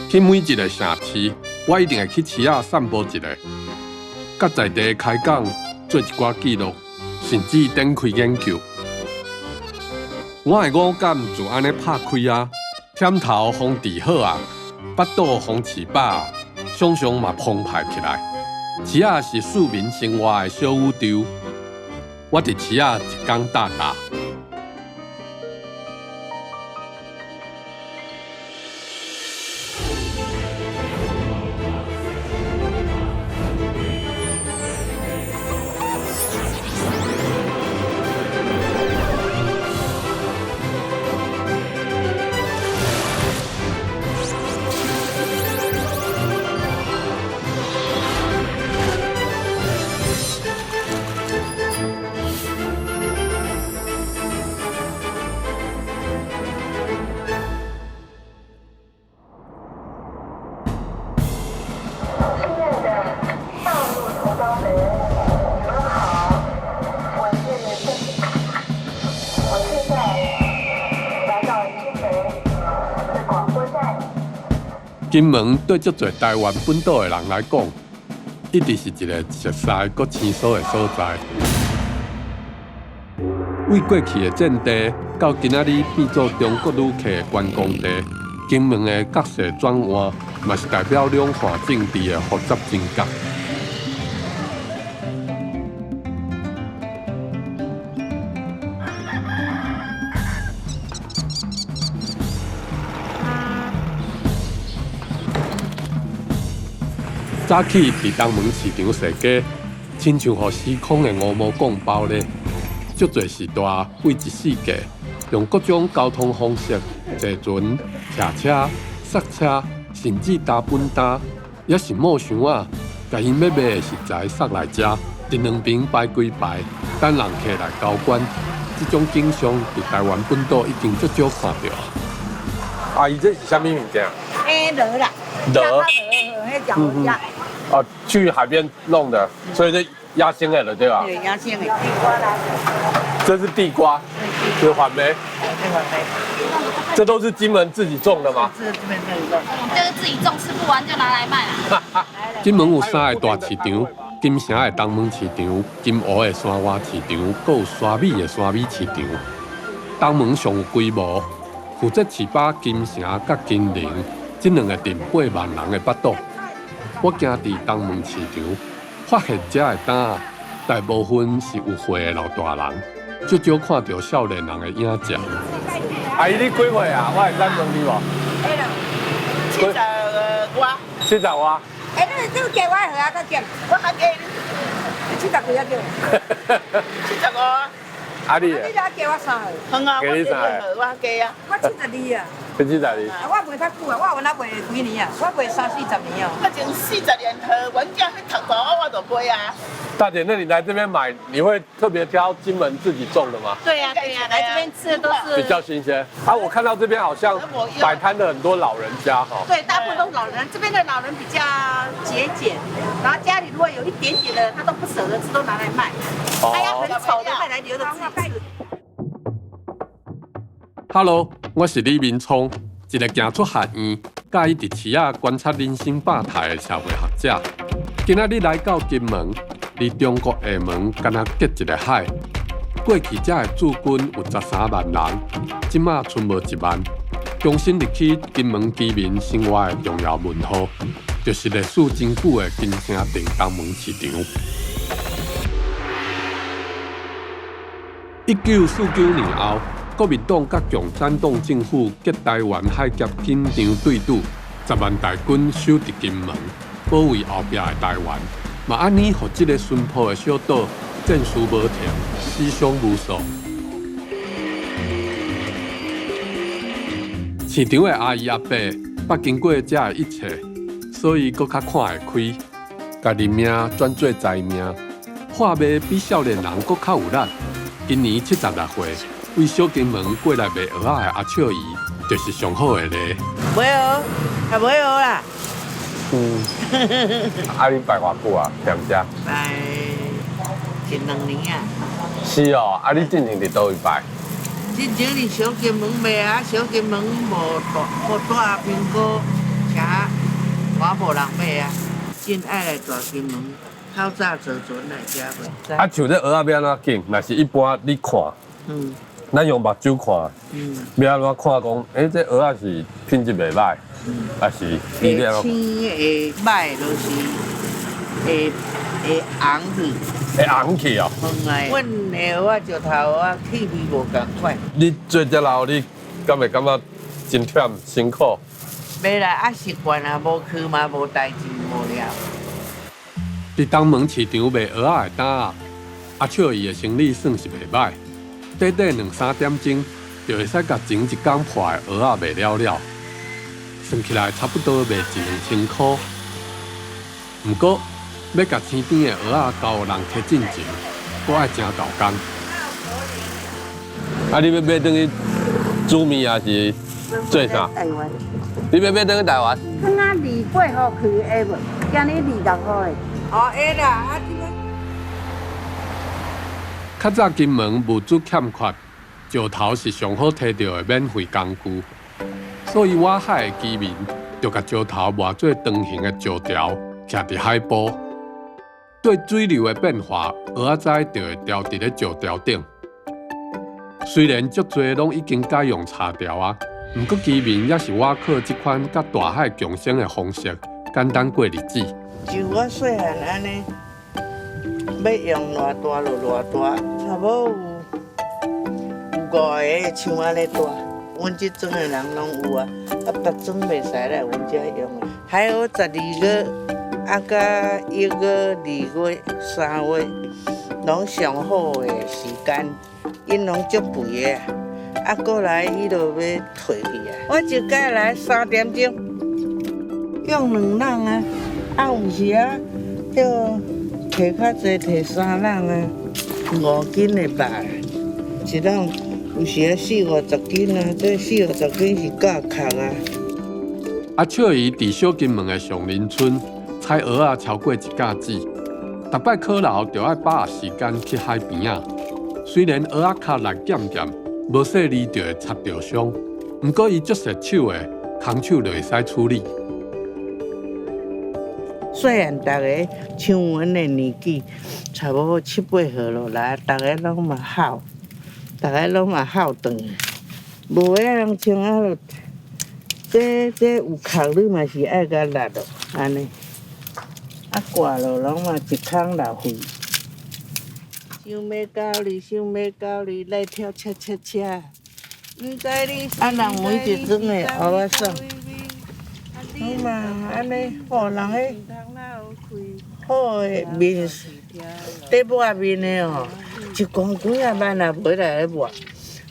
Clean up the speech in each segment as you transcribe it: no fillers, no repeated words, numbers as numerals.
去每一个城市，我一定会去市仔散步一下，甲在地开讲做一寡记录，甚至展开研究。我的五感就安尼拍开啊，点头风治好啊，腹肚风饲饱啊，想想嘛澎湃起来。市仔是市民生活的小宇宙，我伫市仔一工大大。金门对足侪台湾本岛的人来讲，一直是一个熟悉搁生疏的所在。为过去的战地到今仔日变做中国旅客的观光地，金门的角色转换，嘛是代表两岸政治的复杂情感。早起伫东门市场踅街，亲像互时空的乌毛讲包咧，足侪时代为一世纪，用各种交通方式，坐船、骑车、塞车，甚至搭本搭，也是冒箱啊，甲因要卖的食材塞来遮，伫两边排几排，等人客来交关。这种景象伫台湾本岛已经足少看到。阿姨，这是啥物物件？螺啦，螺，迄种鸭。哦，去海边弄的，所以这鸭鲜的了，对吧？对，鸭鲜的。地瓜啦。这是地瓜，是环梅。对，环梅。这都是金门自己种的吗？是金门自己种。这个自己种，吃不完就拿来卖啦。金门有3个大市场：金城的东门市场、金湖的山蛙市场，还有沙米的沙米市场。东门上有规模，负责饲饱金城甲金陵这2个镇8万人的腹肚。我行伫东门市场，发现遮的摊大部分是有岁的老大人，足少看到少年人的影子。阿姨，你几岁啊？我会使问你无？70外。70外。你加我号啊？佮减？我较加你。70几啊叫？75。啊你？你加我3号。好啊，我加我加啊。我72啊。72。我卖较久啊，我有哪卖几年啊？我卖30、40年哦。我前40年和阮囝去读大学，我就买啊。大姐，那你来这边买，你会特别挑金门自己种的吗？对呀，对呀，来这边吃的都是比较新鲜。啊，我看到这边好像摆摊的很多老人家哈。对，大部分都是老人，这边的老人比较节俭，然后家里如果有一点点的，他都不舍得吃，都拿来卖。哎呀，很丑的，卖来留着自己吃。Hello， 我是李明聪，一个行出学院，介意伫市仔观察人生百态的社会学者。今仔日来到金门，离中国厦门敢若隔一个海。过去遮的驻军有13万人，即马剩无1万。重新入去金门居民生活的重要问号，就是历史真久的金城镇东门市场。1949年后。国民党甲共产党政府结台湾海峡紧张对峙，10万大军守伫金门，保卫后壁的台湾。嘛安尼，互这个淳朴的小岛战事无停，死伤无数。市场的阿姨阿伯捌经过这的一切，所以搁较看会开，家己命转做财命，画卖比少年人搁较有力。今年76岁。为小金门过来卖蚵仔的阿笑姨，就是上好的例。买蚵，还买蚵啦。啊，你摆偌久啊？踮遮？摆近2年啊。是哦，啊，你进前伫倒位摆？进前伫小金门卖啊，小金门无大苹果，我无人买啊，真爱来大金门透早坐船来食袂。啊，像这蚵仔要安怎拣？若是一般你看，咱用目睭看，要安怎看讲？这蚵仔是品质袂歹，还是伊要安怎？会歹就是会红去。会红去哦。阮的蚵仔石头蚵仔气味无共款。你做这老，你敢会感觉真忝辛苦？袂啦，啊习惯啊，无去嘛无代志，无了。伫东门市场卖蚵仔的档阿笑伊的生意算是袂歹，短短2-3点钟就会使甲前一天破的蚵仔卖了了，算起来差不多卖1-2千块。不过要甲青边的蚵仔交人摕进前，阁爱真够工。啊，你要买等去煮面还是做啥？台湾。你要买等去台湾？看啊，28号去会无？今日26号的。哦，会啦，啊这个。较早金门物资欠缺，石头是上好摕到的免费工具，所以外海的居民就甲石头磨做长形的石条，徛伫海埔。对水流的变化，蚵仔仔就会吊伫咧石条顶。虽然足侪拢已经改用柴条啊，不过居民也是瓦靠这款甲大海共生的方式，简单过日子。就我细汉安尼，要用偌大就偌大，差不多有5个像安尼大。阮这庄的人拢有啊，啊别庄袂使来阮遮用的。还有12月，啊甲1月、2月、3月，拢上好的时间，因拢足肥的。啊，过来伊就要退去啊。我一摆来3点钟，用2人啊。啊，有时啊，要摕较济，摕3人啊，5斤的肉，一人有时啊40-50斤啊，这40-50斤是够壳啊。阿笑伊伫小金门的上林村采蚵仔超过1架子，逐摆考劳就要把握时间去海边啊。虽然蚵仔壳力咸咸，无细腻就会擦着伤，不过伊足熟手的，空手就会使处理。虽然大家像阮的年纪，差不多7-8岁落来，大家拢嘛好，大家拢嘛好长，无个人像啊落，这有壳你嘛是爱甲力咯，安尼，啊挂落拢嘛一空流血。想要到你，想要到你，来跳恰恰恰，不知你。啊，人每一种的蚵仔爽。好嘛，安尼，互人个好个面，在抹面的哦，一罐几啊万也买来抹。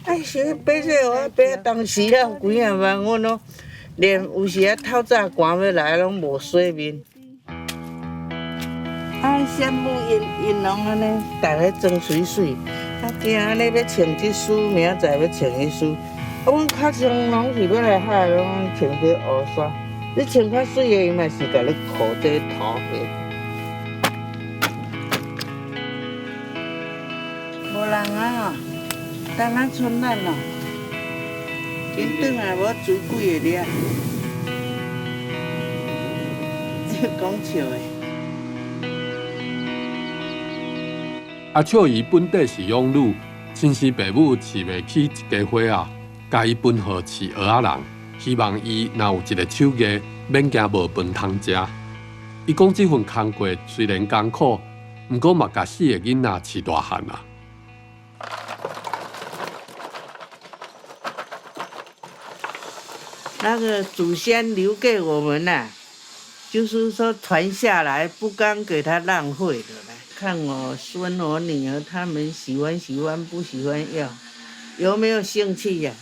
哎，是买这蚵仔，买当时啊几啊万，阮拢连有时啊透早赶要来拢无洗面。啊，羡慕因拢安尼，逐个装水水，啊惊安尼要穿这丝，明仔载要穿迄丝。啊，阮较常拢是要来海，拢穿这乌衫。你穿较水的，伊嘛是甲你箍这头的。无人啊，等咱村咱咯，因转来无煮几个了，这讲笑的。阿笑伊本地是养女，亲生爸母饲袂起一家伙啊，甲伊分号饲蚵仔人。希望伊若有一个手艺，免惊无饭通食。伊讲这份工作虽然艰苦，不过嘛甲4个囡仔饲大汉啦。那个祖先留给我们呐，就是说传下来，不敢给他浪费的啦。看我孙我女儿他们喜欢，不喜欢要，有没有兴趣呀？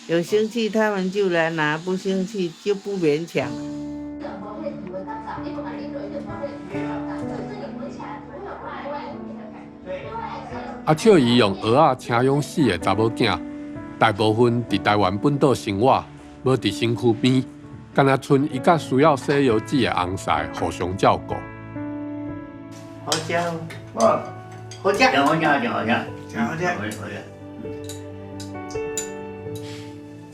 有兴趣他们就来拿，不兴趣就不勉强。阿笑伊用蚵仔请养4个查某囝，大部分伫台湾本岛生活，无伫身躯边，干那剩伊甲需要洗油子的翁婿互相照顾。好食哦，好食，真好食。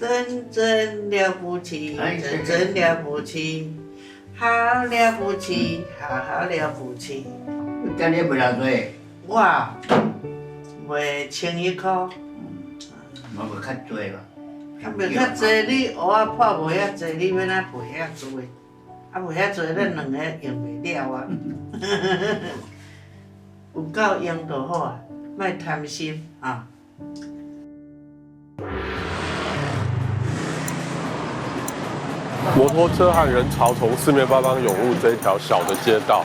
真真了不起，真真了不起，好了不起，好好了不起。今年卖偌多？我卖1100块。我卖较多嘛。卖较济，你蚵仔破无遐济，你要哪卖遐多？啊，卖遐济，咱两个用袂了啊。有够用就好啊，莫贪心啊。摩托车和人潮从四面八方涌入这一条小的街道。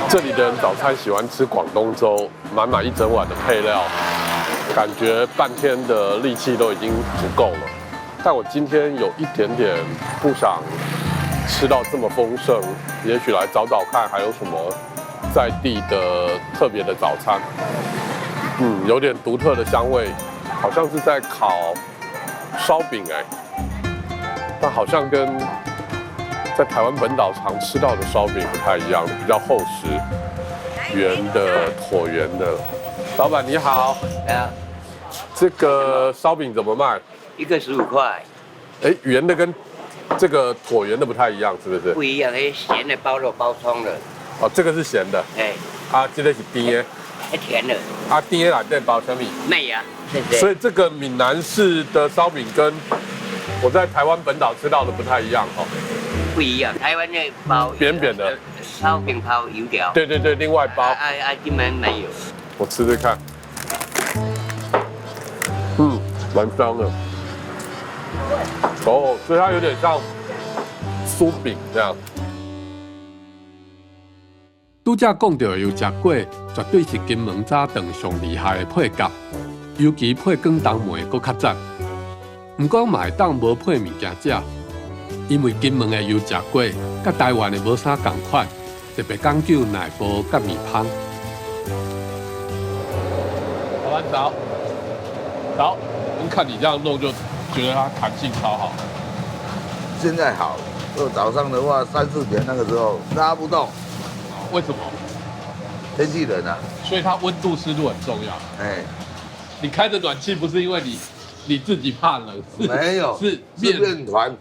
这里的人早餐喜欢吃广东粥，满满一整碗的配料，感觉半天的力气都已经足够了。但我今天有一点点不想吃到这么丰盛，也许来找找看还有什么在地的特别的早餐。有点独特的香味，好像是在烤烧饼但好像跟在台湾本岛常吃到的烧饼不太一样，比较厚实，圆的、椭圆的。老板你好，这个烧饼怎么卖？一个15块。圆的跟这个椭圆的不太一样，是不是？不一样，咸的包肉包葱的。哦，这个是咸的。这个是甜的。甜的。甜的内底包什么？麦芽。所以这个闽南式的烧饼跟我在台湾本岛吃到的不太一样哦。不一样，台湾那包扁扁的烧饼包油条。对，另外包。金门没有。我吃吃看。蛮香的。哦，所以它有点像酥饼这样。拄则讲到的油炸粿，绝对是金门早顿上厉害的配角，尤其配广东糜佫较赞。不过嘛会当无配物件食，因为金门的油炸粿甲台湾的无啥同款，特别讲究奶煲甲米香。老板早，早，看你这样弄就觉得它弹性超好。现在好，早上的话3、4点那个时候拉不动。为什么？天气冷啊。所以它温度湿度很重要。你开着暖气不是因为你自己怕冷，没有，是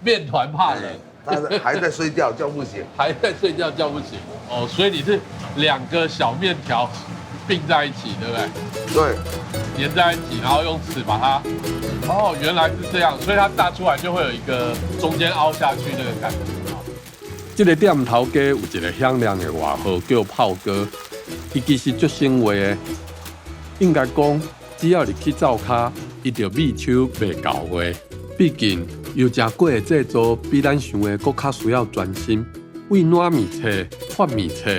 面团怕冷。他还在睡觉，叫不醒。还在睡觉，叫不醒。哦，所以你是2个小面条并在一起，对不对？对。连在一起，然后用尺把它。哦，原来是这样，所以它炸出来就会有一个中间凹下去那个感觉。这个店头家有一个响亮的外号叫炮哥，伊其实足生活的，应该讲只要入去灶骹，伊就米手袂到位。毕竟油炸粿的制作比咱想的搁较需要专心，为烂米册、发米册、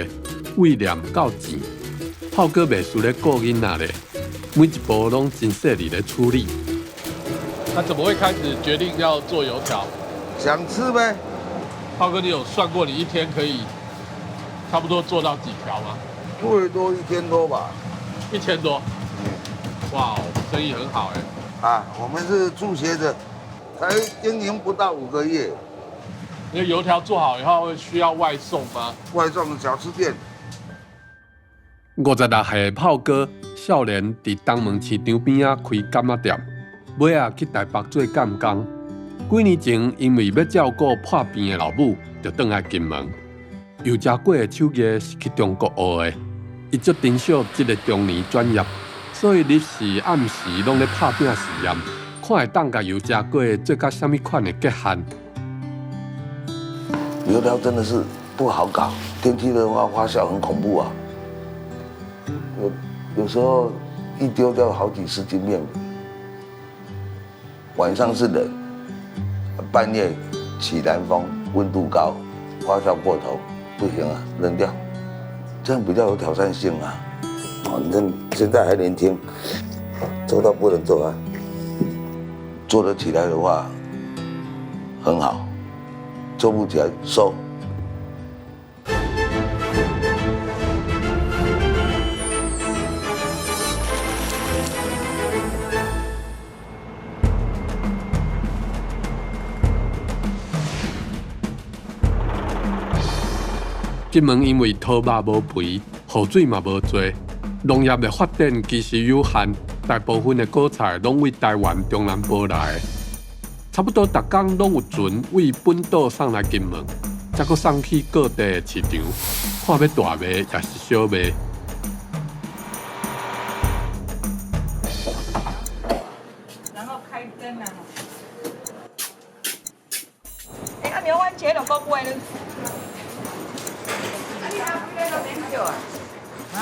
味念到钱，炮哥袂输咧顾囡仔咧，每一步拢真细腻咧处理。那怎么会开始决定要做油条？想吃呗。炮哥，你有算过你一天可以差不多做到几条吗？最多1000多吧。1000多。哇，生意很好我们是助学者，才经营不到5个月。那个油条做好以后会需要外送吗？外送小吃店。56岁的炮哥，少年伫东门市场边仔开柑仔店，尾仔去台北做监工。几年前，因为要照顾破病的老母，就转来金门。油炸粿的手艺是去中国学的，伊足珍惜这个中年专业，所以日时暗时拢咧拍拼实验，看会当甲油炸粿做甲什么款的结合。油条真的是不好搞，天气的话发酵很恐怖啊。有时候一丢掉好几10斤面粉。晚上是冷，半夜起南风，温度高，发酵过头，不行啊，扔掉，这样比较有挑战性啊。你看现在还年轻，做到不能做啊，做得起来的话很好，做不起来收。金门因为土肉无肥，雨水嘛无多，农业的发展其实有限，大部分的果菜拢为台湾中南部来的，差不多逐工拢有船为本岛送来金门，再搁送去各地的市场，看要大卖也是小卖。然后开灯啊。啊，苗番茄就够贵了。啊，你阿妹那免少啊？啊，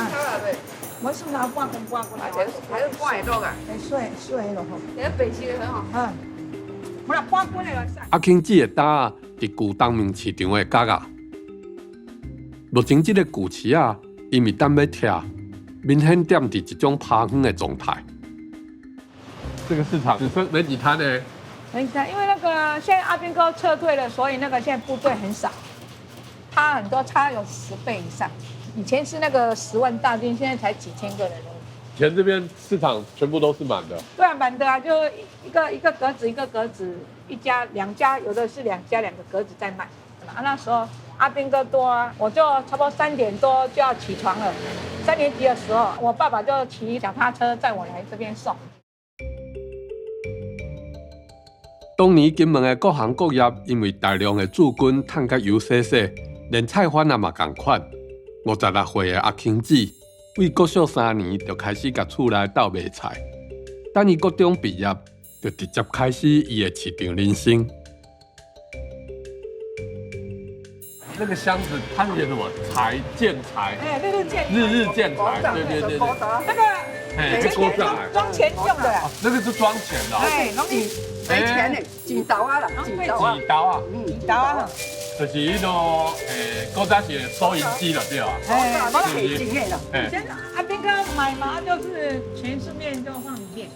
我是拿半公半公来，还是半的多啊？水咯吼，这个白色的很好。嗯，我拿半公的来晒。阿庆姐的担啊，伫旧东门市场的角啊。目前这个旧市啊，因为等要拆，明显点伫一种趴远的状态。这个市场只剩没几摊呢。没事，因为那个现在阿兵哥撤退了，所以那个现在部队很少，差很多，差有10倍以上。以前是那个10万大军，现在才几千个人。以前这边市场全部都是满的。对啊，满的啊，就一个格子一个格子，一家两家，有的是2家2个格子在卖。啊，那时候阿兵哥多啊，我就差不多3点多就要起床了。3年级的时候，我爸爸就骑脚踏车载我来这边送。当年金门的各行各业因为大量的驻军趁甲油洗洗，连菜贩也嘛同款。56岁的阿庆子，为国小3年就开始甲厝内斗卖菜，等伊国中毕业，就直接开始伊的市场人生。那个箱子它写什么？建材。哎，日建材。日建材，对。那个装钱用的啊。那个是装钱的。哎，拢是没钱的，几刀啊啦，几刀啊。几刀啊。就是迄种古早是收银机了，对吧？哎，我很经验了。以前阿兵哥买嘛，就是全是面就放里面。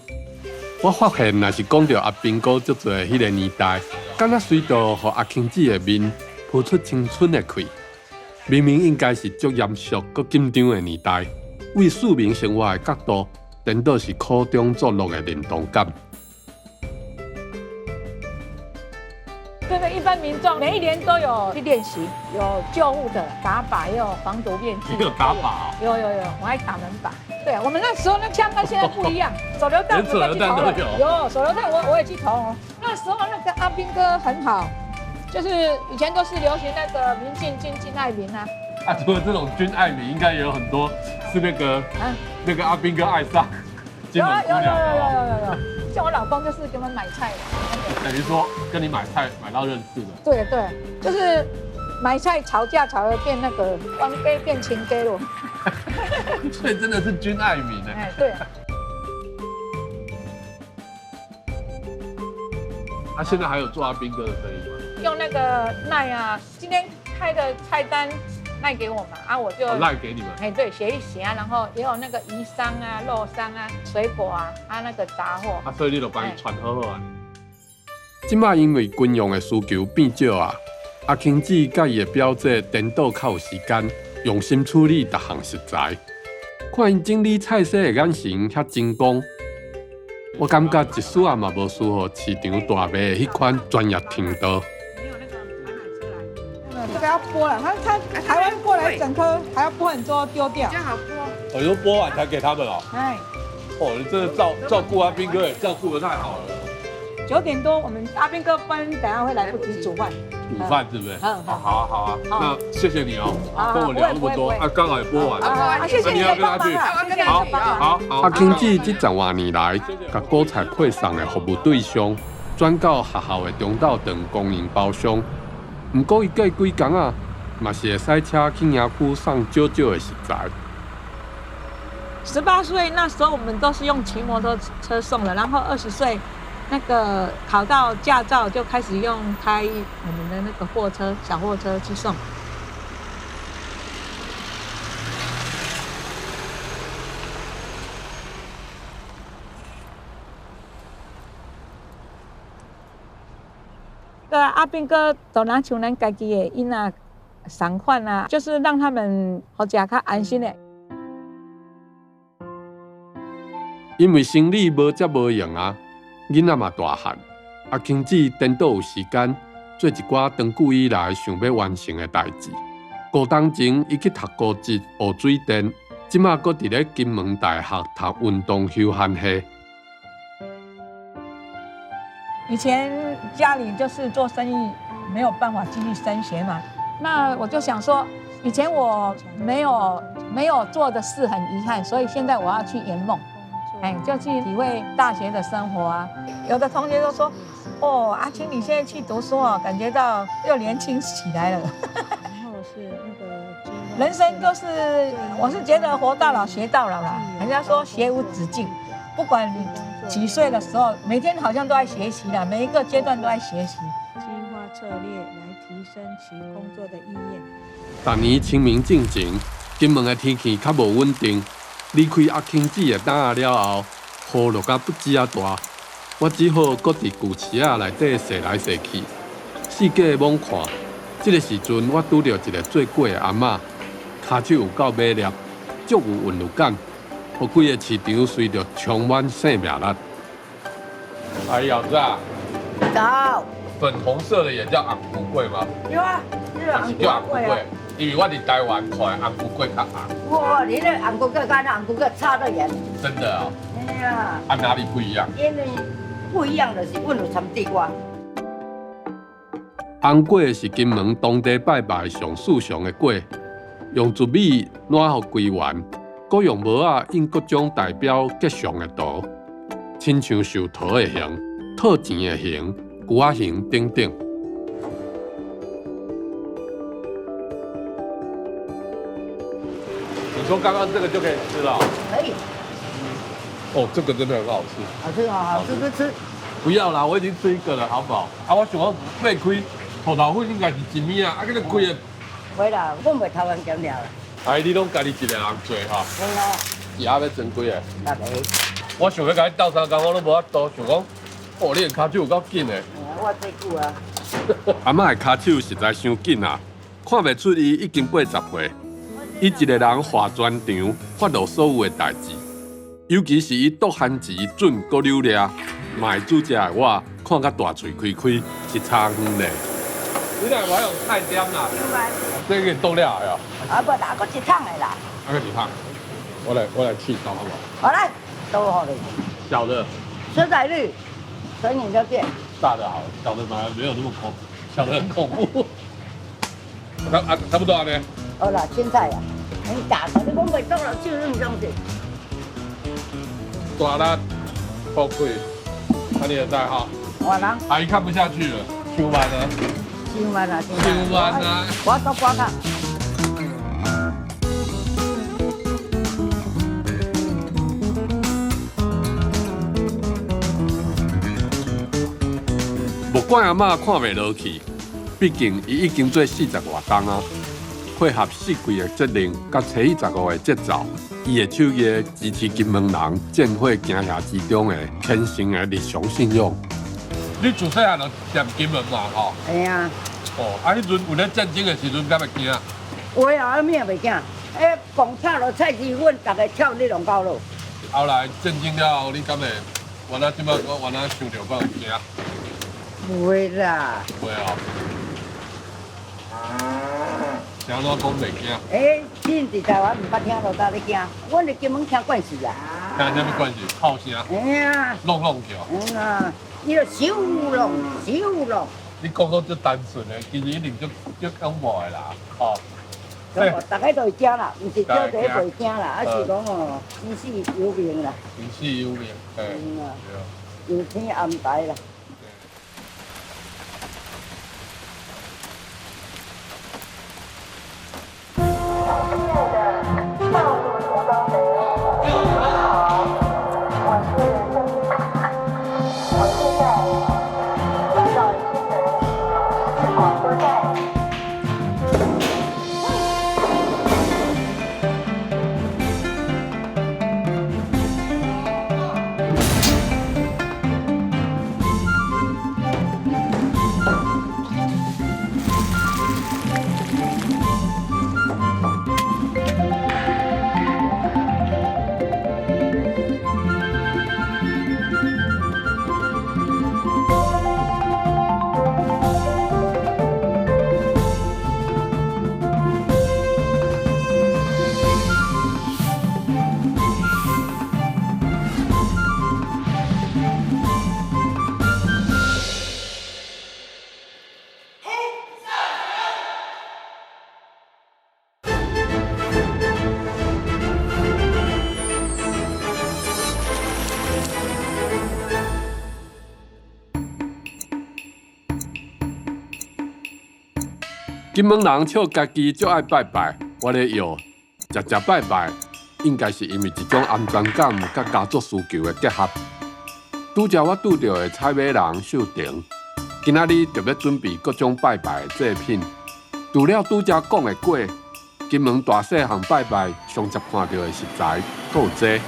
我发现，若是讲到阿兵哥足多迄个年代，敢若随着和阿庆子的面扑出青春的气。明明应该是足严肃、佮紧张的年代，为市民生活的角度，颠倒是苦中作乐的认同感。这个一般民众每一年都有去练习，有救护的打靶，也有防毒面具。你有打靶啊？有，我还打门靶。对，我们那时候那枪跟现在不一样，手榴弹我也去投了。有手榴弹我也去投哦。那时候那个阿兵哥很好，就是以前都是流行那个民进军金爱民啊。啊，除了这种军爱民，应该也有很多是那个阿兵哥爱上金门姑娘。有。像我老公就是给我们买菜的，等于说跟你买菜买到认识的。对，就是买菜吵架吵得变那个官哥变情哥了。所以真的是军爱民哎。对。他现在还有做阿兵哥的生意吗？用那个赖啊，今天开的菜单赖给我嘛，啊我就赖给你们。哎，对，写一写啊，然后也有那个鱼商啊、肉商啊、水果啊，那个杂货。啊，所以你就帮伊传好好啊。即摆因为军用的需求变少啊，阿庆子甲伊的表姐颠倒较有时间，用心处理各项食材。看因整理菜色的眼神遐精光，我感觉一丝啊嘛无输乎市场大卖的迄款专业程度。这个要剥了，他台湾过来整颗还要剥很多丢掉，比较好剥。你说剥完才给他们哦？哎，哦，你这个照顾阿兵哥也照顾得太好了。9点多我们阿兵哥分，等下会来不及煮饭。煮饭是不是？好啊，那谢谢你哦，跟我聊那么多，啊，刚好也播完了，谢谢你要跟他去，好。阿庆子这10多年来，把果菜配送的服务对象转到学校的中道等供应包厢。不过伊过几天啊，嘛是会塞车去营区送少少的食材。18岁那时候我们都是用骑摩托车送的，然后20岁那个考到驾照就开始用开我们的那个货车、小货车去送。阿兵哥都拿像咱家己的囡仔送款啊，就是让他们好食较安心的。因为生理无遮无用啊，囡仔嘛大汉，阿庆子颠倒有时间做一寡长久以来想要完成的代志。5年前，伊去读高职学水电，即马搁伫咧金门大学读运动休闲系。以前家里就是做生意，没有办法继续升学嘛。那我就想说，以前我没有做的事很遗憾，所以现在我要去圆梦，就去体会大学的生活啊。有的同学都说，哦，阿青你现在去读书哦，感觉到又年轻起来了。然后是那个人生就是，我是觉得活到老学到老啦。人家说学无止境，不管你几岁的时候，每天好像都在学习啦，每一个阶段都在学习。计划策略来提升其工作的意愿。逐年清明进前，金门的天气较无稳定，离开阿庆子的胆了后，雨落甲不止啊大，我只好搁伫旧池仔内底踅来踅去，四界猛看。这个时阵，我拄到一个做粿的阿嬷，骹手有够美丽，足有韵律感，互规个市场随着充满生命力。哎，瑶子啊，早，粉红色的也叫红菇粿吗？有啊，这个还是叫红菇粿？因为我伫台湾看的红菇粿较红。哇，你那红菇粿跟那红菇粿差得远。真的啊？哎呀，按哪里不一样？因为不一样的是，阮有掺地瓜。红粿是金门当地拜拜上世上的粿，用糯米染予规圆，搁用帽仔印各种代表吉祥的图，亲像寿桃的形、套钱的形、牛仔形等等。你说刚刚这个就可以吃了？可以。哦，这个真的很好吃。好吃啊，好吃吃。不要啦，我已经吃一个了，好不好？啊，我想讲卖开土豆粉应该是一米啊，啊，这个贵的。袂啦，我袂台湾咸料啦。哎，你拢家己一个人做哈？对啊。伊还要整几个？六个。我想要甲你斗相共，我都无法度，想讲，哦，你的骹手有够紧的。我最久啊。阿嬷的骹手实在伤紧啊，看袂出伊已经80岁。伊一个人化全场，发落所有的代志，尤其是伊笃番薯、准搁溜粒，卖煮食的我看甲大嘴开开，一餐远嘞。你来我用菜点啦，这个冻了呀。啊，不，哪个一趟的啦？那个几趟？我来去刀好不好？好来，都好的。小的。车载率，成瘾就变。大的好，小的反而没有那么恐，小的很恐怖。差不多啊呢。好啦，青菜啊，很大个，你讲袂到了，就是那种子。大辣，爆贵，看你的代号。我人。阿姨看不下去了，秋晚呢？秋晚啊，秋晚啊。我到瓜看。木管阿嬷看袂落去，毕竟伊已经做40外冬啊。配合四季的节令，甲初一15的节奏，伊的手艺支持金门人建会行遐之中的虔诚的日常信用。你自细汉就踮金门嘛吼？哎呀。哦，啊，迄阵有咧战争的时阵，敢会惊？有啊，咩袂惊？哎，bomb插落菜市阮大家跳你龙高路。后来战争了后，你敢会？原来即摆我原来想着我会惊。不会啦。会啊。听我讲袂惊。哎，恁伫台湾唔捌听到大咧惊，阮伫金门听惯势啊。听什么惯势？炮声。哎呀。弄叫。嗯啊，伊就小弄小弄。你讲到足单纯的，其实一定足恐怖的啦，哦。大家都会惊啦，唔是少第一袂惊啦，啊是讲哦，生死有命啦。生死有命，哎。嗯啊。有天安排啦。金门人笑家己足爱拜拜，我咧摇食拜拜，应该是因为一种安全感甲家族需求的结合。拄则我拄到的采买人秀婷，今仔日就要准备各种拜拜的祭品。除了拄则讲的粿，金门大细项拜拜上接看到的食材够有这。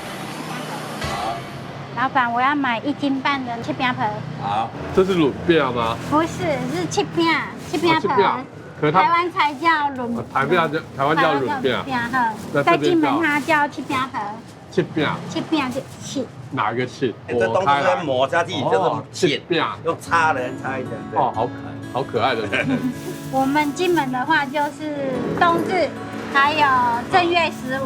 老板，我要买1斤半的切饼盆。好，这是卤饼吗？不是，是切饼盆。可台湾才叫卤，台湾叫卤饼，在金门它叫切饼盆。切饼就切。哪一个切？这东西要磨下去，就是切饼，用擦的擦一点。哦，好可爱的。我们金门的话就是冬至，还有正月15，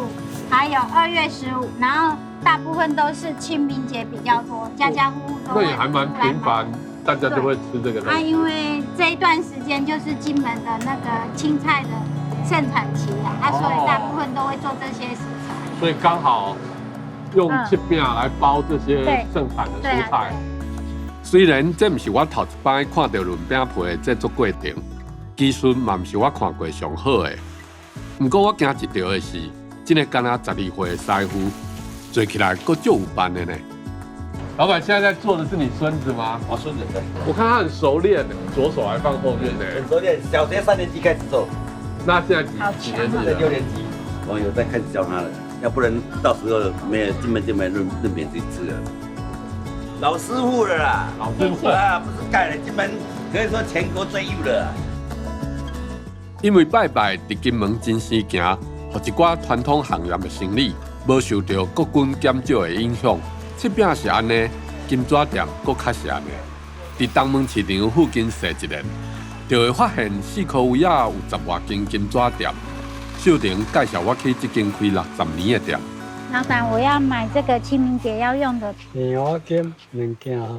还有2月15，然后大部分都是清明节比较多，家家户户都会。那也还蛮频繁，大家就会吃这个东西。因为这一段时间就是金门的那个青菜的盛产期所以大部分都会做这些食材。所以刚好用切饼来包这些盛产的蔬菜。虽然这不是我头一摆看到润饼皮的制作过程，技术嘛不是我看过上好的。不过我惊一条的是，这个敢若12岁的师傅，做起来够足有班的呢。老板现在在做的是你孙子吗？我孙子对。我看他很熟练的，左手还放后面呢。很熟练，小学3年级开始做。那现在几年级了？6年级。我有在开始教他了，要不然到时候没有金门就没润饼可以吃了。老师傅了啦，老师傅啊，不是盖了金门可以说全国最有的。因为拜拜伫金门真生行，互一寡传统行业的生意无受到国军减少的影响。切饼是安尼，金纸店搁较是安尼。伫东门市场附近踅一圈，就会发现4块位啊有10外间金纸店。秀婷介绍我去这间开60年的店。老板，我要买这个清明节要用的莲花金2件哈，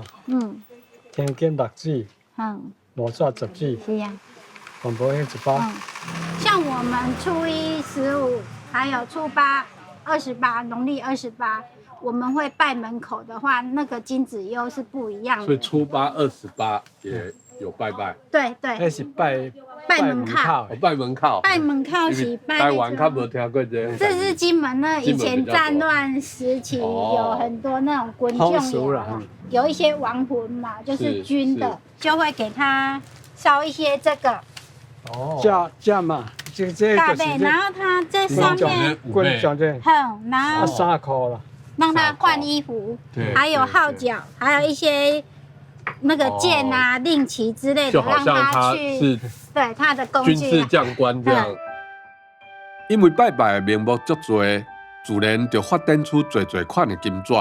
天金6支，毛纸10支，是呀，全部迄1包。像我们初一15，还有初8、28，农历28，我们会拜门口的话，那个金子又是不一样的。所以初8、28也有拜拜。对，那是拜门靠，拜门靠，拜门靠是拜。台湾较无听过这。这是金门呢，以前战乱时期有很多那种军将有一些亡魂嘛，就是军的，就会给他烧一些这个。价嘛，这大倍，然后他这上面，然后3块了，让他换衣服，还有号角，还有一些那个剑啊、令旗之类的，让他去对他的工具。军事将官这样。因为拜拜的名目足多，自然就发展出多款的金纸。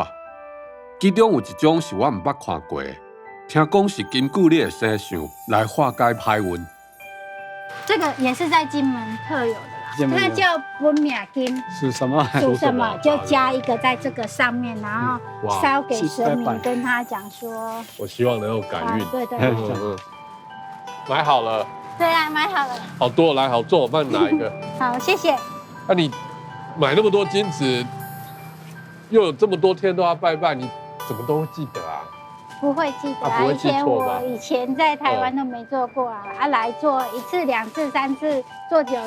其中有一种是我唔捌看过的，听讲是根据你的生相来化解歹运。这个也是在金门特有的啦，它叫本命金。属什么？属什么就加一个在这个上面，然后烧给神明，跟他讲说，我希望能够改运。对。买好了。对啊，买好了。好多，来，好做，我帮你拿一个。好，谢谢。那你买那么多金子，又有这么多天都要拜拜，你怎么都会记得啊？不会记得啊，以前在台湾都没做过啊，来做1次、2次、3次，做久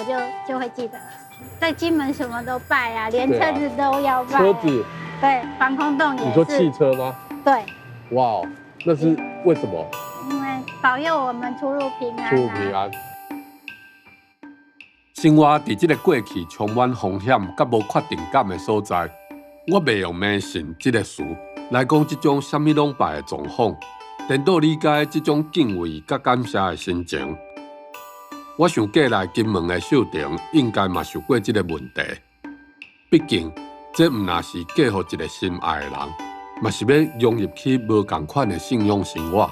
就会记得。在金门什么都拜啊，连车子都要拜。车子？对，防空洞也是。你说汽车吗？对。哇，那是为什么？因为保佑我们出入平安。出入平安。生活在这个过去充满风险甲无确定感的所在，我袂用迷信这个词来讲这种什么拢拜的状况，颠倒理解这种敬畏甲感谢的心情。我想过来金门的秀婷应该嘛受过这个问题，毕竟这唔那是嫁予一个心爱的人，嘛是要融入去无同款的信仰生活。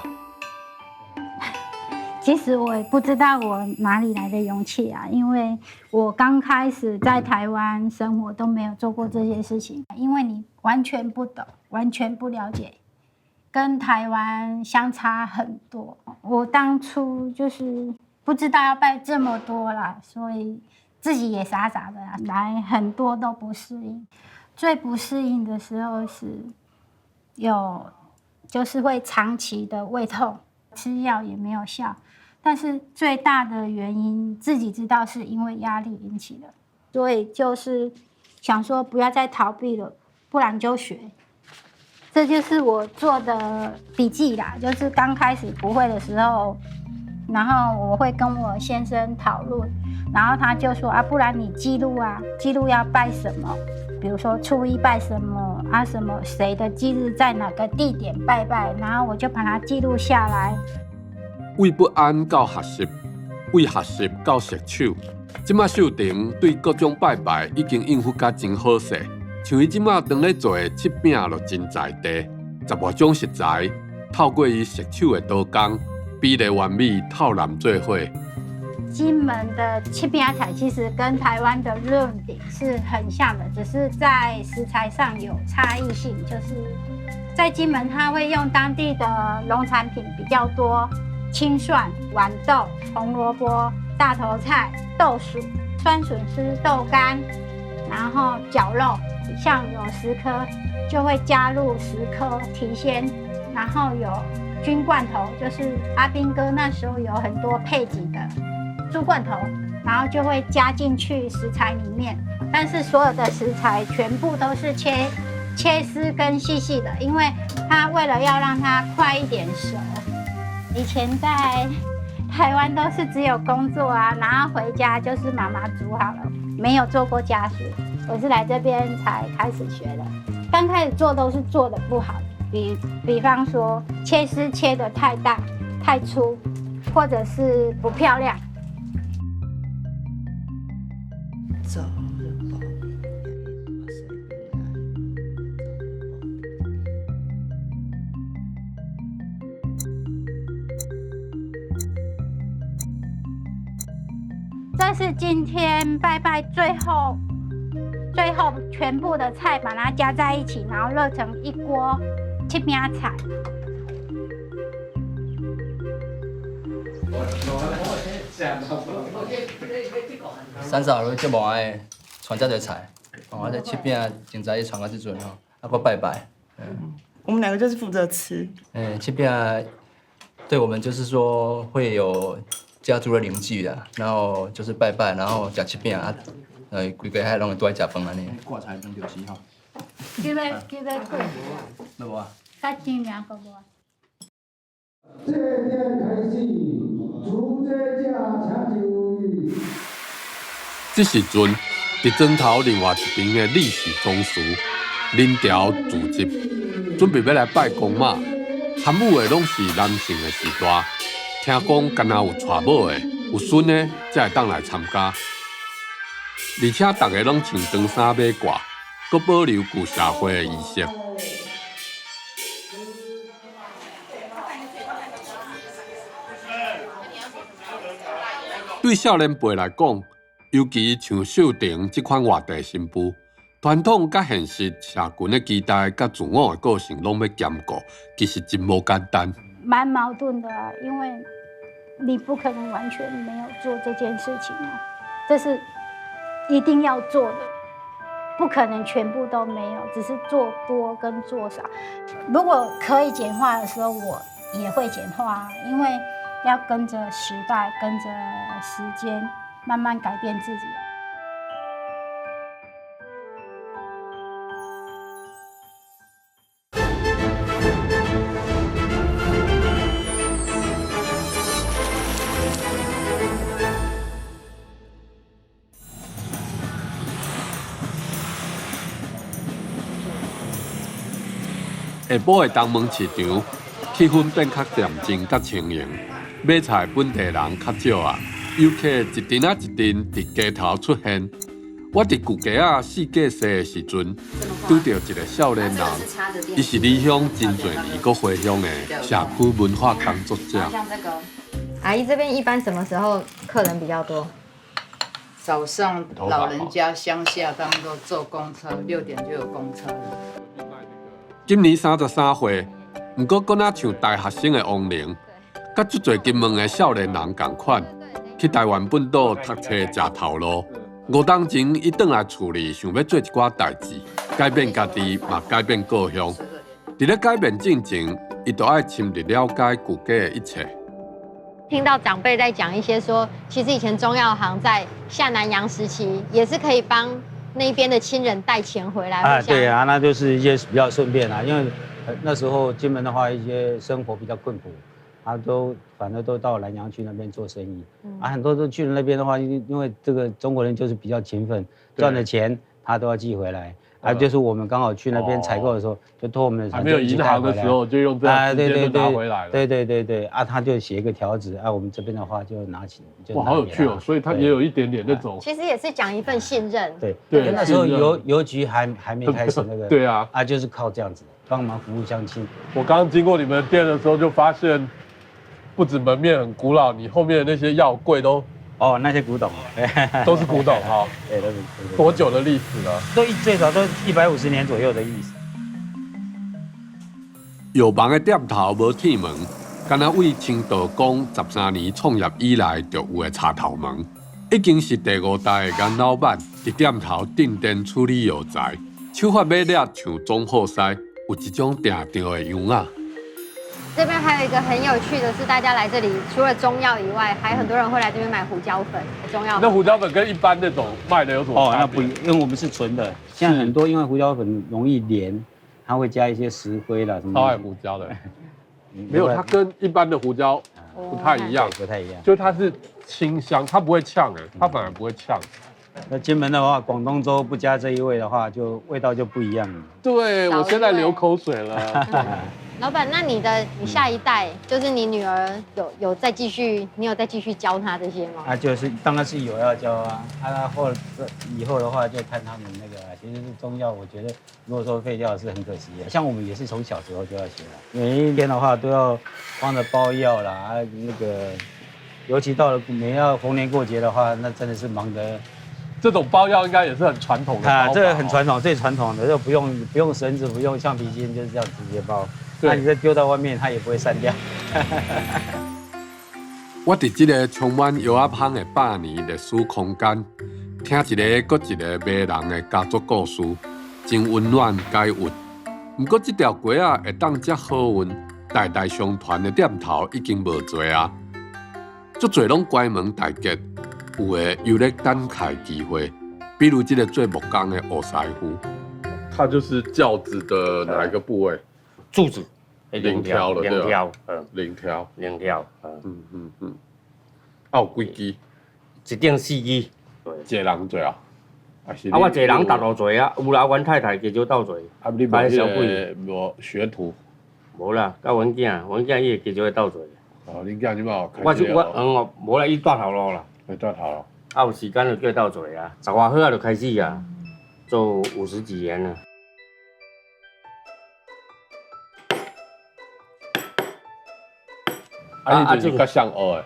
其实我也不知道我哪里来的勇气啊，因为我刚开始在台湾生活都没有做过这些事情，因为你完全不懂，完全不了解，跟台湾相差很多。我当初就是不知道要拜这么多啦，所以自己也傻傻的来，很多都不适应。最不适应的时候是就是会长期的胃痛，吃药也没有效。但是最大的原因自己知道是因为压力引起的，所以就是想说不要再逃避了，不然就学。这就是我做的笔记啦，就是刚开始不会的时候，然后我会跟我先生讨论，然后他就说啊，不然你记录啊，记录要拜什么，比如说初一拜什么啊，什么谁的忌日在哪个地点拜拜，然后我就把它记录下来。为不安到学习，为学习到熟手，即马秀婷对各种拜拜已经应付甲真好势。像伊即马当咧做的切饼就真在地，15种食材，透过伊熟手的刀工，比例完美，透蓝做伙。金门的切饼菜其实跟台湾的润饼是很像的，只是在食材上有差异性。就是在金门，它会用当地的农产品比较多，青蒜、豌豆、红萝卜、大头菜、豆薯、酸笋丝、豆干，然后绞肉。像有10颗，就会加入10颗提鲜，然后有菌罐头，就是阿兵哥那时候有很多配给的猪罐头，然后就会加进去食材里面。但是所有的食材全部都是切丝跟细细的，因为它为了要让它快一点熟。以前在台湾都是只有工作啊，然后回家就是妈妈煮好了，没有做过家事。我是来这边才开始学的，刚开始做都是做的不好，比方说切丝切的太大、太粗，或者是不漂亮。这是今天拜拜最后全部的菜把它加在一起，然后热成一锅切饼菜。三嫂都足无爱传这个菜，哦，这切饼真在传到这阵吼，啊，搁拜拜。我们2个就是负责吃。切饼对我们就是说会有家族的凝聚啦，然后就是拜拜，然后吃切饼啊。规个海拢会倒来食饭安尼。挂菜两条丝吼。叫要过。没无啊？较甜名个无。这天开始，煮这只请注意。这时阵，伫庄头另外一边的李氏宗祠，林条聚集，准备要来拜公妈。含母的拢是男性的时代，听讲敢若有娶某的、有孙的，才会当来参加。而且大家拢穿长衫马褂，阁保留旧社会的仪式。对少年辈来讲，尤其像秀婷这款外地新妇，传统甲现实社群的期待甲自我的个性拢要兼顾，其实真无简单。蛮矛盾的啊，因为你不可能完全没有做这件事情啊，这是一定要做的，不可能全部都没有，只是做多跟做少。如果可以简化的时候，我也会简化，因为要跟着时代、跟着时间，慢慢改变自己。下晡的东门市场，气氛变较恬静甲轻盈，买菜本地人较少啊，游客一阵啊一阵伫街头出现。我伫旧街啊4架西的时阵，拄到一个少年人，伊是离乡真侪年搁回乡的社区文化工作者。像这个，阿姨这边一般什么时候客人比较多？早上老人家乡下他们都坐公车，6点就有公车了。今年33岁，不过搁若像大学生的王玲，甲足侪金门的少年人同款，去台湾本岛读册食头路。5年前，伊转来厝里，想要做一寡代志，改变家己，嘛改变故乡。伫咧改变进程，伊就爱深入了解旧家的一切。听到长辈在讲一些说，其实以前中药行在下南洋时期也是可以帮那边的亲人带钱回来。啊，对啊，那就是一些比较顺便啊，因为那时候金门的话，一些生活比较困苦，反正都到南洋去那边做生意，很多都去了那边的话，因为这个中国人就是比较勤奋，赚的钱他都要寄回来。就是我们刚好去那边采购的时候，就托我们的船，还没有银行的时候，就用这样直接就拿回来了。对，他就写一个条子，我们这边的话就拿起，哇，好有趣哦！所以他也有一点点那种，其实也是讲一份信任。对，那时候邮局还没开始那个，对啊，就是靠这样子帮忙服务乡亲。我刚刚经过你们店的时候，就发现不止门面很古老，你后面的那些药柜都。那些古董，都是古董哈，对，都是多久的历史了？最少都150年左右的历史。药房的店头无铁门，敢若为清道宫13年创业以来就有的插头门，已经是第5代的严老板伫店头镇店处理药材，手法马叻像总好师，有一种定调的样啊。这边还有一个很有趣的是，大家来这里除了中药以外，还很多人会来这边买胡椒粉。中药粉。那胡椒粉跟一般那种卖的有什么差别？那不一样，因为我们是纯的。现在很多因为胡椒粉容易黏，它会加一些石灰啦什么。超爱胡椒的。没有，它跟一般的胡椒不太一样，不太一样。就是它是清香，它不会呛它反而不会呛。那金门的话，广东粥不加这一味的话，就味道就不一样了。对，我现在流口水了。老板，那你下一代，就是你女儿有再继续，你有再继续教她这些吗？就是当然是有要教啊，以后的话就看他们那个，其实是中药，我觉得如果说废掉是很可惜的。像我们也是从小时候就要学了，每一天的话都要帮着包药啦，那个，尤其到了逢年过节的话，那真的是忙得。这种包药应该也是很传统的包法。这个很传统，最传统的就不用绳子，不用橡皮筋，就是这样直接包。那你再丢到外面，它也不会散掉。我在这个充满药仔香的100年历史空间，听一个又一个迷人的家族故事，真温暖解郁。不过这条街啊，会当遮好运，代代相传的店头已经无多啊，足侪拢关门大吉，有的又咧等开机会，比如这个做木工的吴师傅，它就是轿子的哪一个部位？柱子，零条了，零条，零条，有几支？一定4支，一个人做啊？我一个人搭路做啊，有啦，阮太太加少斗做。你无学徒？无啦，甲阮囝伊会加少斗做。恁囝即马无啦，伊带头路啦。带头路。有时间就叫伊斗做啊，10外岁就开始啊，做50几年了。就是较像学的。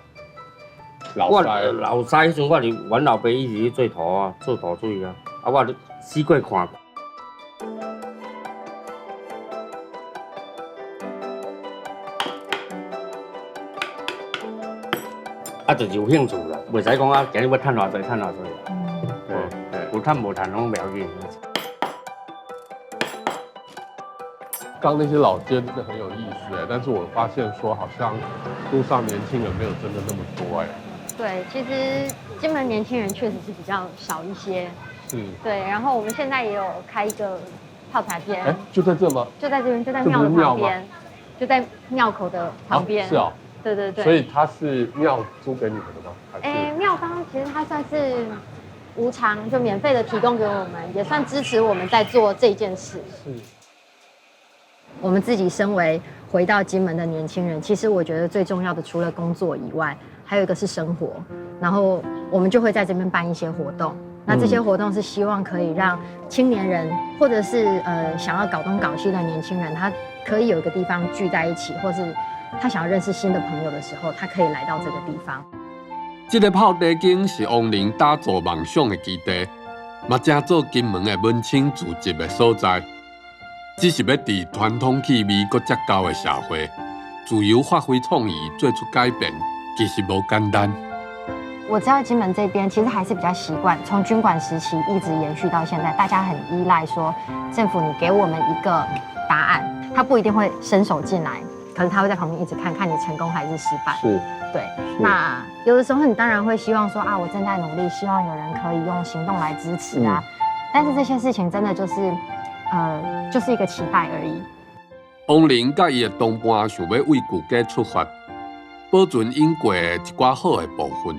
老师迄阵我是阮老爸一直去做土啊，做土水啊，我就试过看。就是有兴趣啦，袂使讲今日要趁偌济。有趁无趁拢袂要紧。刚那些老街真的很有意思但是我发现说好像路上年轻人没有真的那么多对，其实金门年轻人确实是比较少一些。是。对，然后我们现在也有开一个泡茶店。就在这吗？就在这边，就在庙的旁边，就在庙口的旁边。是哦。对。所以它是庙租给你们的吗？庙方其实它算是无偿，就免费的提供给我们，也算支持我们在做这件事。是。我们自己身为回到金门的年轻人，其实我觉得最重要的，除了工作以外，还有一个是生活。然后我们就会在这边办一些活动。那这些活动是希望可以让青年人，或者是想要搞东搞西的年轻人，他可以有一个地方聚在一起，或是他想要认识新的朋友的时候，他可以来到这个地方。这个泡茶间是王林打造梦想的基地，嘛正做金门的文青聚集的所在。只是要伫传统气味搁较高的社会，自由发挥创意，做出改变，其实无简单。我知道金门这边其实还是比较习惯，从军管时期一直延续到现在，大家很依赖说政府你给我们一个答案，他不一定会伸手进来，可是他会在旁边一直看看你成功还是失败。是，对。那有的时候你当然会希望说啊，我正在努力，希望有人可以用行动来支持啊。但是这些事情真的就是一个期待而已。王玲甲伊的同伴想要为旧家出发，保存因过的一寡好的部分。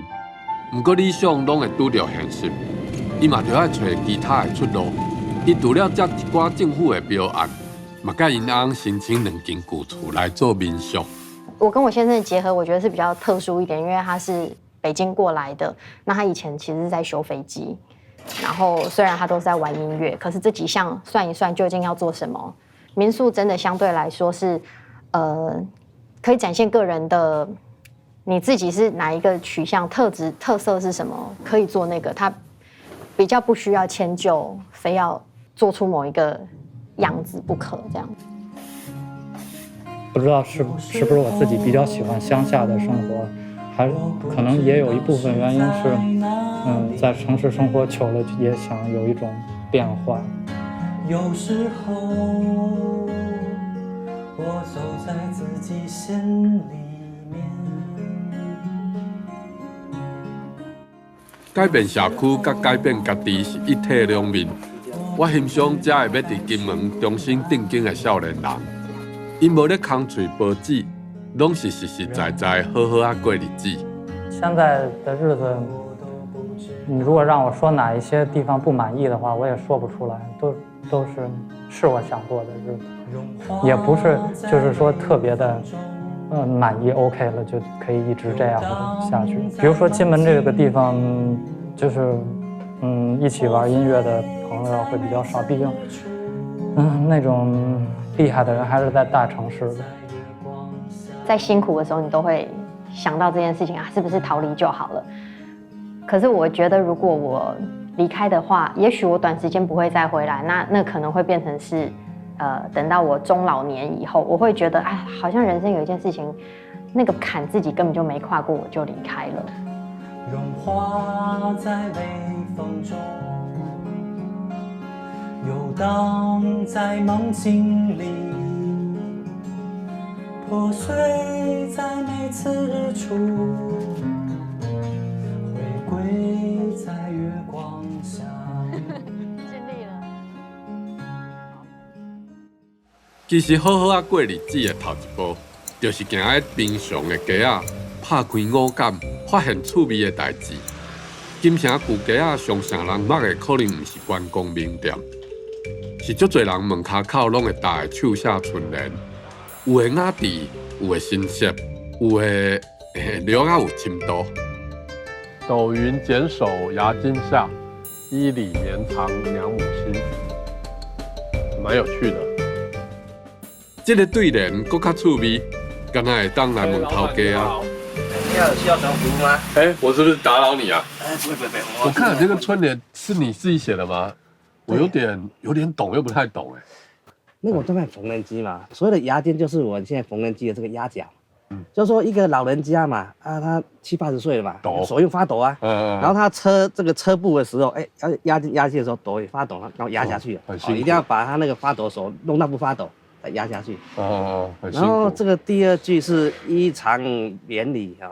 不过理想拢会拄着现实，伊嘛就要找其他的出路。伊除了接一寡政府的标案，嘛甲因翁申请2间旧厝来做民宿。我跟我先生的结合，我觉得是比较特殊一点，因为他是北京过来的，那他以前其实是在修飞机，然后虽然他都是在玩音乐，可是这几项算一算，究竟要做什么？民宿真的相对来说是，可以展现个人的，你自己是哪一个取向、特色是什么，可以做那个，他比较不需要迁就，非要做出某一个样子不可这样。不知道是不是我自己比较喜欢乡下的生活，还可能也有一部分原因是，在城市生活久了，也想有一种变化。有时候我走在自己心里面。改变社区甲改变家己是一体两面。我欣赏这会要伫金门重新定根的少年人，因无咧空嘴报纸，拢是实实在在好好啊过日子。现在的日子，你如果让我说哪一些地方不满意的话，我也说不出来，都是我想过的日子，也不是就是说特别的，满意 OK 了就可以一直这样下去。比如说金门这个地方，就是一起玩音乐的朋友会比较少，毕竟那种厉害的人还是在大城市的。在辛苦的时候，你都会想到这件事情啊，是不是逃离就好了？可是我觉得，如果我离开的话，也许我短时间不会再回来，那可能会变成是，等到我中老年以后，我会觉得，哎，好像人生有一件事情，那个坎自己根本就没跨过，我就离开了。融化在微风中，游荡在梦境里，破碎在每次日出，回归在月光下。尽力了。其实好好啊过日子的头一步，就是行在平常的街仔，拍开五感，发现趣味的代志。金城旧街仔上城人捌的可能毋是观光名店，是足侪人门骹口拢会搭的手写春联，有的雅致，有的新色，有的略啊有深度。斗云简手牙金下，衣里绵藏娘母心，蛮有趣的。这个对联搁较趣味，敢若会当来问头家啊。需要什么服务吗？我是不是打扰你啊？不会，我看你这个春联是你自己写的吗？我有点懂，又不太懂哎。那我在卖缝纫机嘛，所谓的牙尖就是我现在缝纫机的这个压脚。就是说一个老人家嘛，他70、80岁了嘛，手又发抖啊，然后他这个车步的时候，要压去的时候抖也发抖，然后压下去，一定要把他那个发抖手弄到不发抖，再压下去。然后这个第二句是衣藏绵里啊，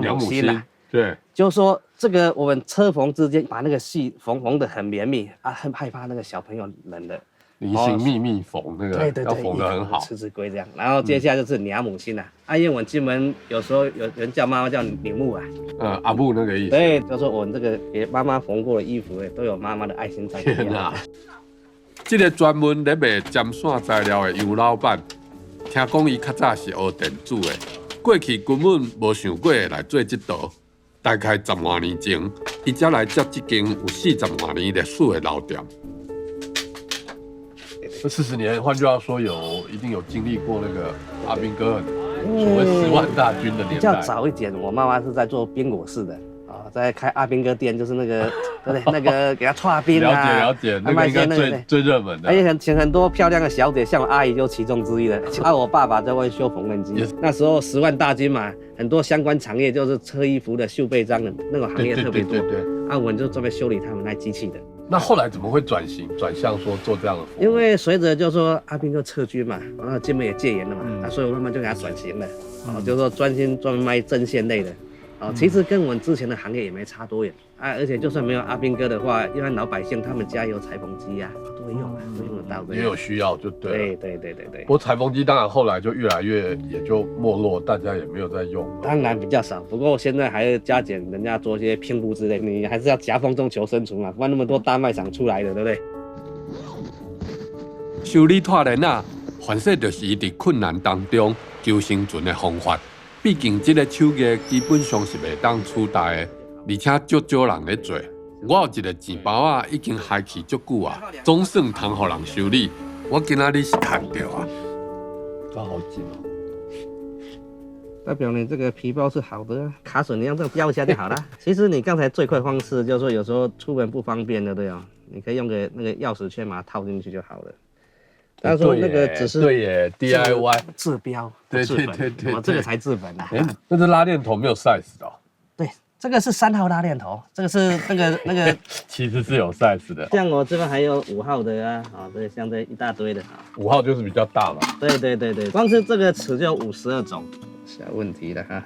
娘母心啊，对，就是说这个我们车缝之间把那个细缝得很绵密啊，很害怕那个小朋友冷的。离心密密缝那个，对，要缝得很好，吃龟这样。然后接下来就是娘母心啦，因为我们金门有时候有人叫妈妈叫女母啊，阿母那个意思。对，就说我们这个给妈妈缝过的衣服都有妈妈的爱心在里面。天啊！这个专门咧卖尖线材料的杨老板，听讲伊较早是学电子的，过去根本无想过来做这道。大概10多年前，伊才来接这间有40多年历史的老店。这40年，换句话说，一定有经历过那个阿兵哥所谓10万大军的年代。比较早一点，我妈妈是在做冰果室的在开阿兵哥店，就是那个对不对？那个给他串冰啊，了解，那个应该最热门的。而且请很多漂亮的小姐，像我阿姨就其中之一了。我爸爸在外修缝纫机，那时候10万大军嘛，很多相关产业就是车衣服的、绣背章的那个行业特别多。对，我们就专门修理他们那机器的。那后来怎么会转向说做这样的服务？因为随着就说阿兵哥撤军嘛，然后金门也戒严了嘛，所以我慢慢就给他转型了，就是说专门卖针线类的，其实跟我们之前的行业也没差多远啊，而且就算没有阿兵哥的话，一般老百姓他们家有裁缝机啊，都会用啊，都用得到的。也有需要就对了。对。不过裁缝机当然后来就越来越也就没落，大家也没有在用。当然比较少，不过现在还要加减人家做一些拼布之类，你还是要夹缝中求生存嘛，不然那么多大卖场出来的，对不对？修理拖链啊，凡说就是伊伫困难当中求生存的方法。毕竟这个手艺基本上是袂当取代的，而且少人咧做。我有一个钱包啊，已经开起足久啊，总算通互人修理。我今仔日是赚到啊，抓好紧哦。代表你这个皮包是好的，卡榫你用这样标一下就好了。其实你刚才最快方式就是说，有时候出门不方便的，对啊，你可以用个那个钥匙圈把它套进去就好了。他说那个只是对耶 DIY 治标，对，这个才治本啊。那这拉链头没有 size 的哦。对，这个是3号拉链头，这个是那个其实是有 size 的。像我这边还有5号的啊，对，像这一大堆的啊。5号就是比较大嘛。对，光是这个尺就有52种，小问题了哈。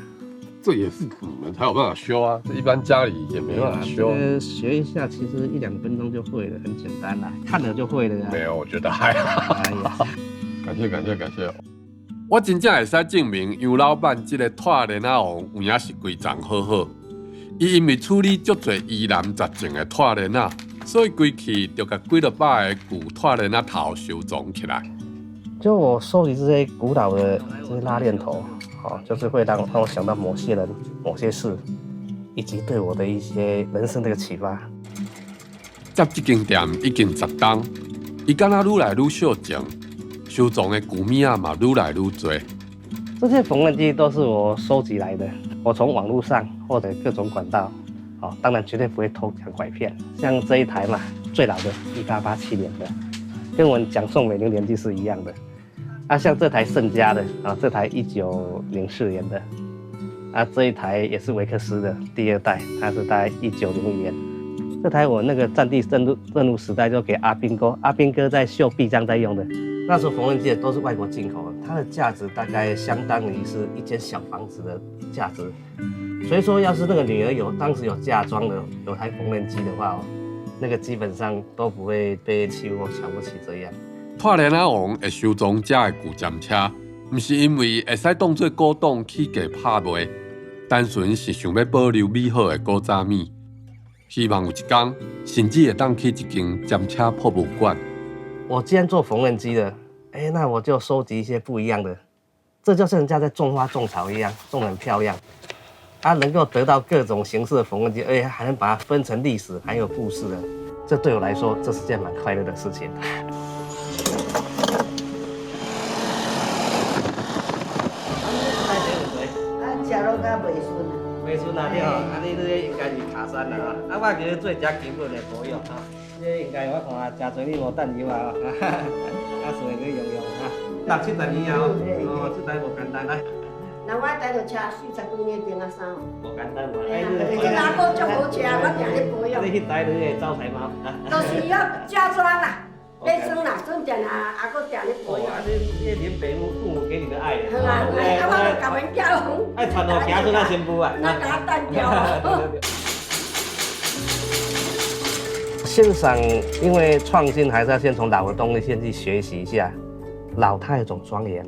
这也是你们才有办法修啊，这一般家里也没办法修。学一下，其实1-2分钟就会了，很简单啦，看了就会了啊。没有，我觉得还好。哎呀，感谢。我真正会使证明杨老板这个拖链仔王有影是规章好好。伊因为处理足侪疑难杂症的拖链仔，所以规气就甲几落百个旧拖链仔头收藏起来。就我收集这些古老的这些拉链头。就是会让我想到某些人、某些事，以及对我的一些人生的一个启发。接这间店已经10档，伊敢若愈来愈少种，收藏的古物仔嘛愈来愈多。这些缝纫机都是我收集来的，我从网络上或者各种管道，当然绝对不会偷抢拐骗。像这一台嘛，最老的1887年的，跟我们讲宋美龄年纪是一样的。像这台盛家的这台1904年的，这一台也是维克斯的第2代，它是大概1901年。这台我那个战地任务时代就给阿兵哥在绣臂章在用的。那时候缝纫机都是外国进口的，它的价值大概相当于是一间小房子的价值。所以说，要是那个女儿当时有嫁妆的，有台缝纫机的话，那个基本上都不会被欺负或瞧不起这样。拖链仔王会收藏这的旧站车，不是因为会使当作古董起价拍卖，单纯是想要保留美好的古早物。希望有一天，甚至会当去一间站车博物馆。我既然做缝纫机的，那我就收集一些不一样的。这就像人家在种花种草一样，种得很漂亮。能够得到各种形式的缝纫机，而且还能把它分成历史还有故事的，这对我来说，这是件蛮快乐的事情。袂顺啊，对哦，你这应该是卡山啦我其实做遮基本的保养这应该我看真侪你无等油啊顺便去用6、7年后，这台无简单来。那我带着车40几年前啊啥？无简单嘛。这阿哥足好车，我定咧保养。你迄台你会招财猫？都是要加装啦。买装啦，装店啊，阿哥定咧保养。你连父母给你的爱。好啊，我甲阮家红。爱传互行孙仔新妇啊。那甲单调。欣赏，因为创新还是要先从老的东西先去学习一下，老它有种庄严。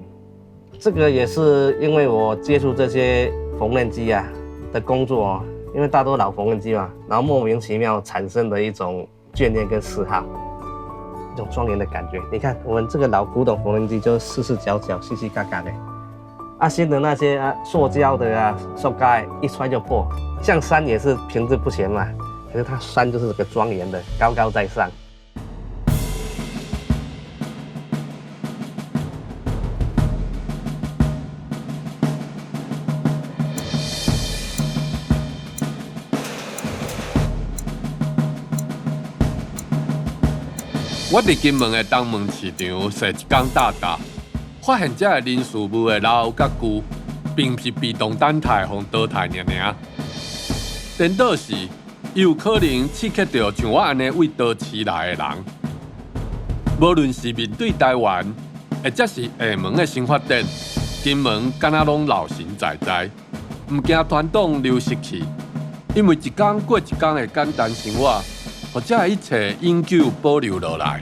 这个也是因为我接触这些缝纫机的工作因为大多老缝纫机嘛，然后莫名其妙产生的一种眷恋跟嗜好。一种庄严的感觉，你看我们这个老古董缝纫机就四四角角、细细嘎嘎的，新的那些塑胶的塑胶一摔就破，像山也是平质不前嘛，可是它山就是个庄严的，高高在上。我伫金门的东门市场踅一天大，发现这个人事物的老甲旧，并不是被动等态和倒态尔。颠倒是伊有可能刺激到像我安尼为都市来的人。无论是面对台湾，或者是厦门的新发展，金门敢若拢老神在在，唔惊传统流失去，因为一天过一天的简单生活，或者一切永久保留落来。